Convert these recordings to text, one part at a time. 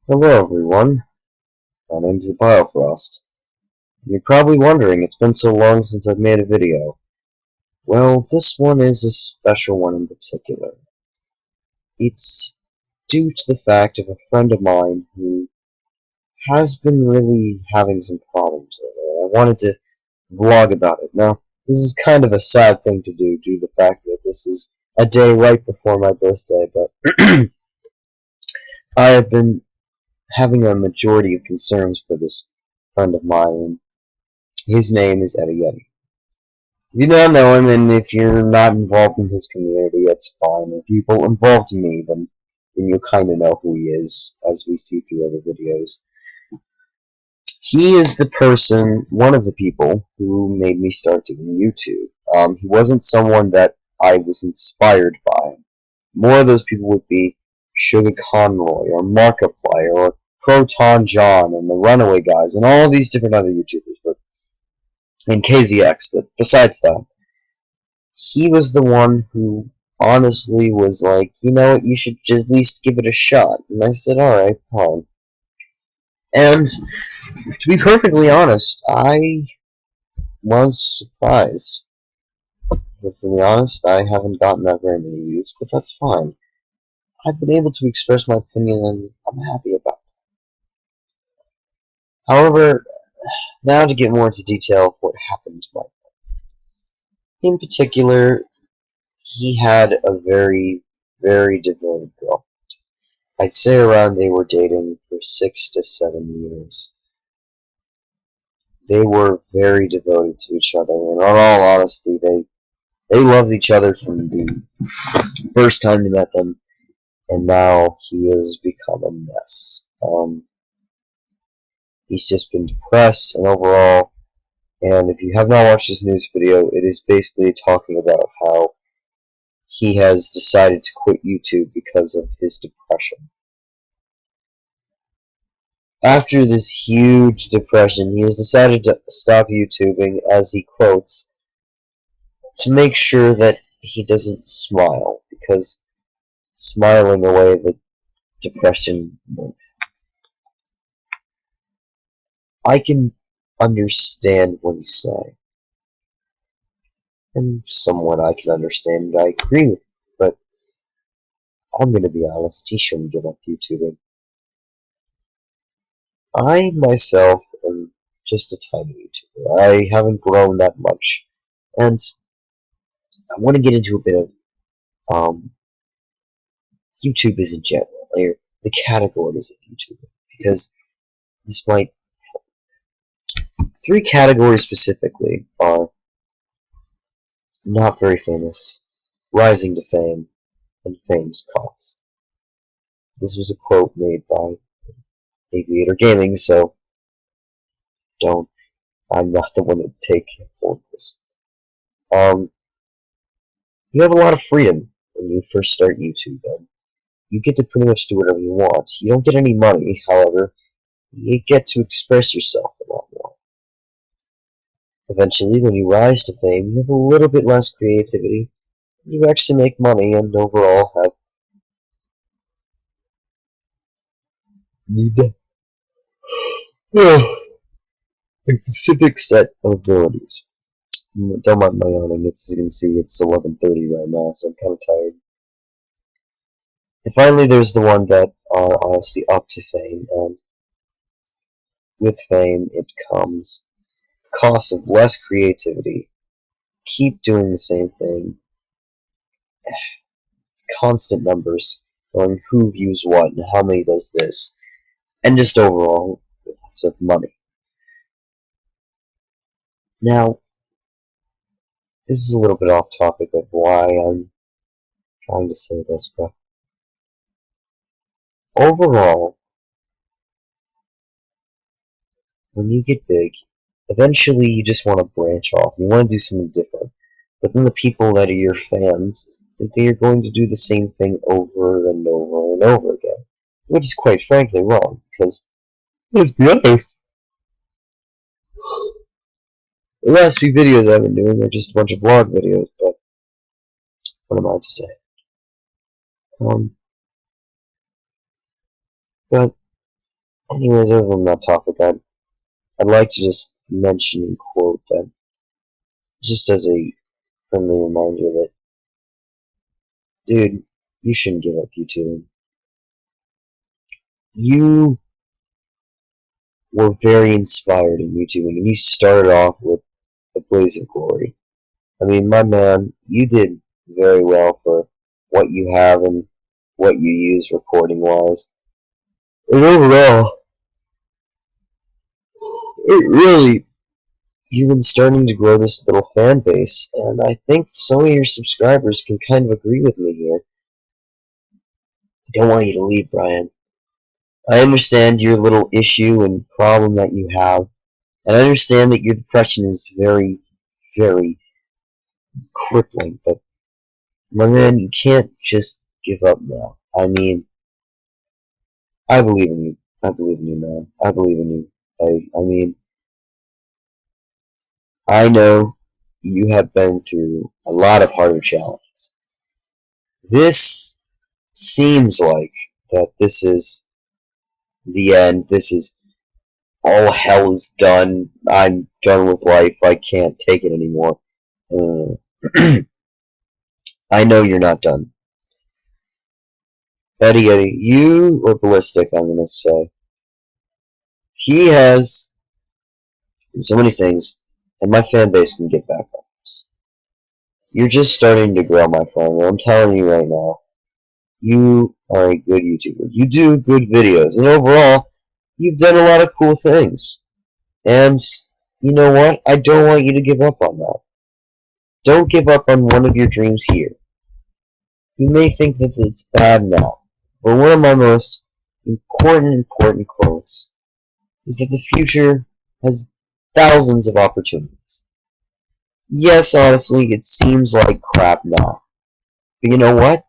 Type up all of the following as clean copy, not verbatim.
Hello everyone, my name's the Biofrost. You're probably wondering, it's been so long since I've made a video. Well, this one is a special one in particular. It's due to the fact of a friend of mine who has been really having some problems lately. I wanted to vlog about it. Now, this is kind of a sad thing to do due to the fact that this is a day right before my birthday, but I have been having a majority of concerns for this friend of mine. His name is Eddie Yeti. You don't know him, and if you're not involved in his community, it's fine. If you're involved in me, then you kind of know who he is, as we see through other videos. He is the person, one of the people, who made me start doing YouTube. He wasn't someone that I was inspired by. More of those people would be Sugar Conroy, or Markiplier, or Proton John, and the Runaway Guys, and all these different other YouTubers, and KZX, but besides that, he was the one who honestly was like, you know what, you should just at least give it a shot. And I said, alright, fine. And to be perfectly honest, I was surprised. But to be honest, I haven't gotten that very many views, but that's fine. I've been able to express my opinion, and I'm happy about it. However, now to get more into detail of what happened to my friend. In particular, he had a very, very devoted girl. I'd say around they were dating for 6 to 7 years. They were very devoted to each other, and in all honesty, they loved each other from the first time they met them, and now he has become a mess. He's just been depressed and overall, and if you have not watched this news video, it is basically talking about how he has decided to quit YouTube because of his depression. After this huge depression, he has decided to stop YouTubing, as he quotes, to make sure that he doesn't smile, because smiling away the depression won't. I can understand what he's saying, and somewhat I can understand, and I agree with it, but I'm gonna be honest, he shouldn't give up YouTubing. I myself am just a tiny YouTuber. I haven't grown that much, and I want to get into a bit of YouTubers in general, or the categories of YouTubers, because this might. Three categories specifically are not very famous, rising to fame, and fame's cost. This was a quote made by Aviator Gaming, so I'm not the one to take hold of this. You have a lot of freedom when you first start YouTube, and you get to pretty much do whatever you want. You don't get any money, however, you get to express yourself a lot more. Eventually, when you rise to fame, you have a little bit less creativity. You actually make money and overall have need a specific set of abilities. Don't mind my yawning. As you can see, it's 11:30 right now, so I'm kind of tired. And finally, there's the one that are honestly up to fame, and with fame, it comes the cost of less creativity. Keep doing the same thing. It's constant numbers, knowing who views what and how many does this, and just overall lots of money. Now, this is a little bit off topic of why I'm trying to say this, but overall, when you get big, eventually you just want to branch off. You want to do something different. But then the people that are your fans think they are going to do the same thing over and over and over again. Which is quite frankly wrong, because, let's be honest, the last few videos I've been doing are just a bunch of vlog videos, but what am I to say? But Anyways, other than that topic, I'd like to just mention and quote that, just as a friendly reminder that, dude, you shouldn't give up YouTube. You were very inspired in YouTube, and you started off with a blaze of glory. I mean, my man, you did very well for what you have and what you use recording-wise. And overall, it really, you've been starting to grow this little fan base, and I think some of your subscribers can kind of agree with me here. I don't want you to leave, Brian. I understand your little issue and problem that you have, and I understand that your depression is very, very crippling, but my man, you can't just give up now. I mean, I believe in you. I believe in you, man. I believe in you. I mean, I know you have been through a lot of harder challenges. This seems like that this is the end. This is all hell is done. I'm done with life. I can't take it anymore. I know you're not done. Eddie, you or Ballistic, I'm going to say. He has so many things, and my fan base can get back on this. You're just starting to grow, my friend. I'm telling you right now. You are a good YouTuber. You do good videos, and overall, you've done a lot of cool things. And you know what? I don't want you to give up on that. Don't give up on one of your dreams here. You may think that it's bad now, but one of my most important quotes is that the future has thousands of opportunities. Yes, honestly, it seems like crap now. But you know what?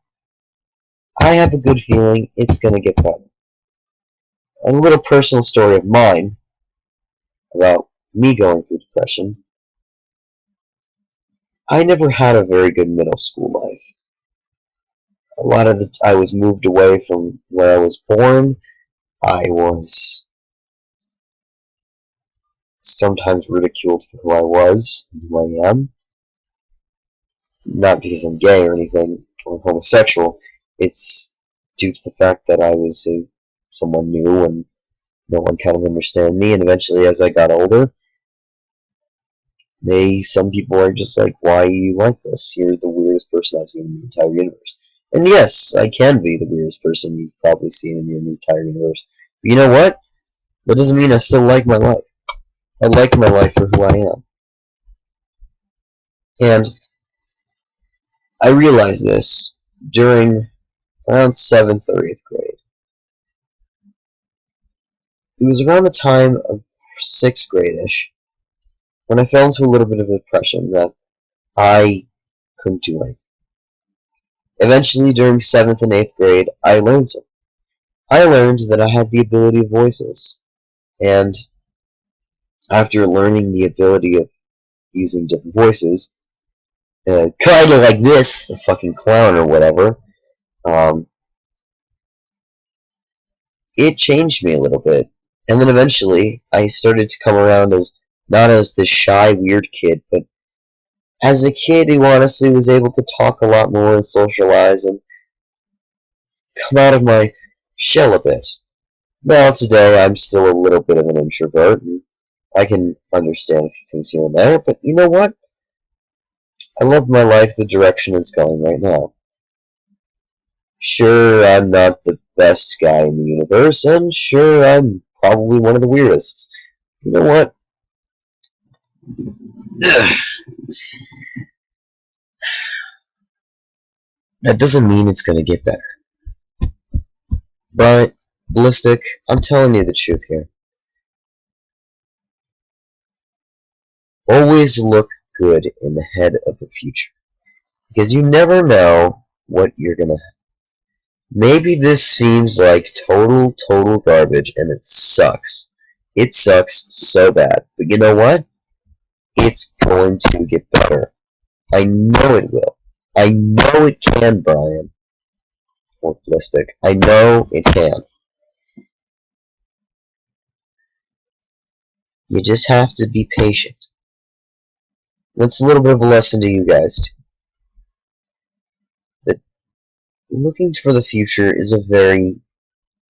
I have a good feeling it's going to get better. A little personal story of mine about me going through depression. I never had a very good middle school life. A lot of I was moved away from where I was born. I was sometimes ridiculed for who I was and who I am. Not because I'm gay or anything or homosexual. It's due to the fact that I was someone new and no one kind of understood me. And eventually, as I got older, some people are just like, why are you like this? You're the weirdest person I've seen in the entire universe. And yes, I can be the weirdest person you've probably seen in the entire universe. But you know what? That doesn't mean I still like my life. I like my life for who I am. And I realized this during around 7th or 8th grade. It was around the time of 6th grade-ish when I fell into a little bit of a depression that I couldn't do anything. Eventually, during 7th and 8th grade, I learned something. I learned that I had the ability of voices. And after learning the ability of using different voices, kind of like this, a fucking clown or whatever, it changed me a little bit. And then eventually, I started to come around as not as the shy, weird kid, but as a kid who honestly was able to talk a lot more and socialize and come out of my shell a bit. Now, today, I'm still a little bit of an introvert, and I can understand a few things here and there, but you know what? I love my life the direction it's going right now. Sure, I'm not the best guy in the universe, and sure, I'm probably one of the weirdest. You know what? That doesn't mean it's going to get better. But, Ballistic, I'm telling you the truth here. Always look good in the head of the future. Because you never know what you're going to have. Maybe this seems like total garbage, and it sucks. It sucks so bad. But you know what? It's going to get better. I know it will. I know it can, Brian. Or Ballistic. I know it can. You just have to be patient. That's a little bit of a lesson to you guys, too. That looking for the future is a very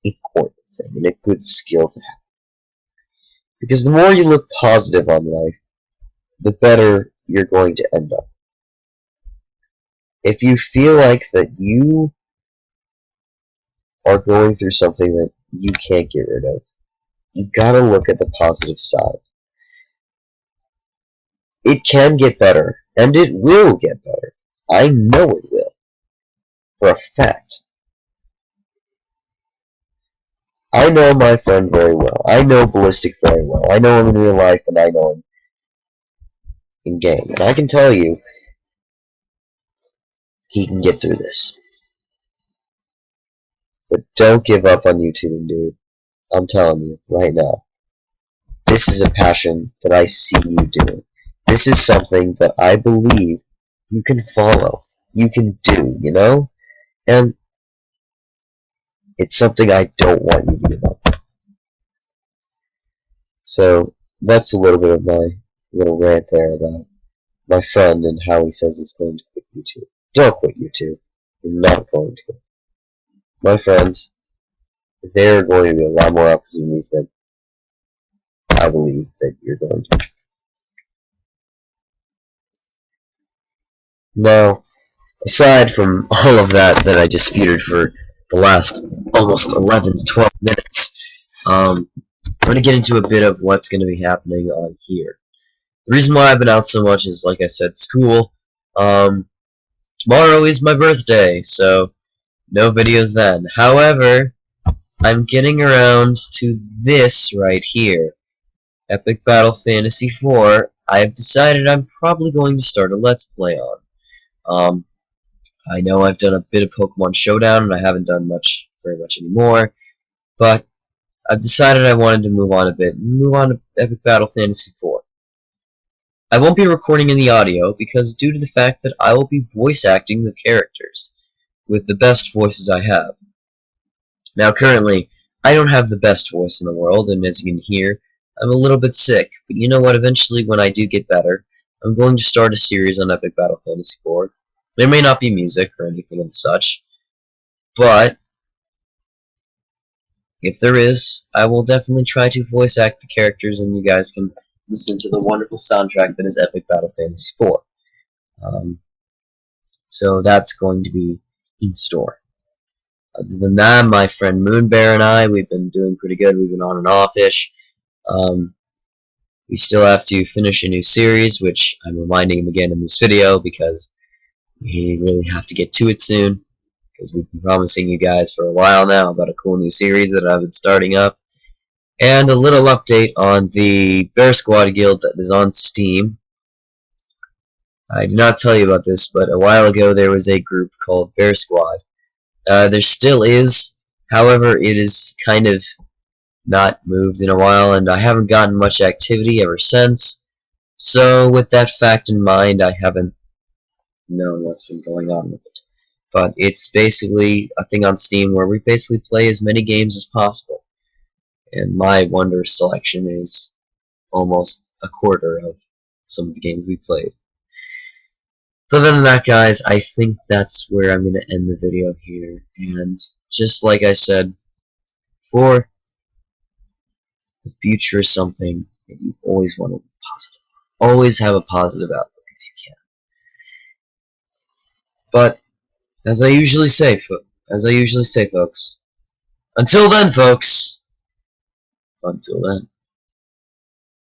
important thing and a good skill to have. Because the more you look positive on life, the better you're going to end up. If you feel like that you are going through something that you can't get rid of, you gotta look at the positive side. It can get better, and it will get better. I know it will, for a fact. I know my friend very well. I know Ballistic very well. I know him in real life, and I know him in game. And I can tell you, he can get through this. But don't give up on YouTubing, dude. I'm telling you, right now. This is a passion that I see you doing. This is something that I believe you can follow. You can do, you know? And it's something I don't want you to give up. So, that's a little bit of my little rant there about my friend and how he says he's going to quit YouTube. Don't quit YouTube. You're not going to. My friends, there are going to be a lot more opportunities than I believe that you're going to. Now, aside from all of that I disputed for the last almost 11 to 12 minutes, I'm going to get into a bit of what's going to be happening on here. The reason why I've been out so much is, like I said, school. Tomorrow is my birthday, so no videos then. However, I'm getting around to this right here. Epic Battle Fantasy 4, I've decided I'm probably going to start a Let's Play on. I know I've done a bit of Pokemon Showdown, and I haven't done very much anymore, but I've decided I wanted to move on a bit, and move on to Epic Battle Fantasy 4. I won't be recording any audio, because due to the fact that I will be voice acting the characters, with the best voices I have. Now currently, I don't have the best voice in the world, and as you can hear, I'm a little bit sick, but you know what, eventually when I do get better, I'm going to start a series on Epic Battle Fantasy 4. There may not be music or anything of such, but if there is, I will definitely try to voice act the characters, and you guys can listen to the wonderful soundtrack that is Epic Battle Fantasy 4. So that's going to be in store. Other than that, my friend Moonbear and I, we've been doing pretty good. We've been on and off-ish. We still have to finish a new series, which I'm reminding him again in this video because we really have to get to it soon, because we've been promising you guys for a while now about a cool new series that I've been starting up. And a little update on the Bear Squad guild that is on Steam. I did not tell you about this, but a while ago there was a group called Bear Squad. There still is, however, it is kind of not moved in a while, and I haven't gotten much activity ever since. So with that fact in mind, I haven't known what's been going on with it. But it's basically a thing on Steam where we basically play as many games as possible. And my Wonder selection is almost a quarter of some of the games we played. So other than that, guys, I think that's where I'm going to end the video here. And just like I said before, the future is something that you always want to be positive. Always have a positive outlook if you can. But as I usually say, folks, until then, folks, until then.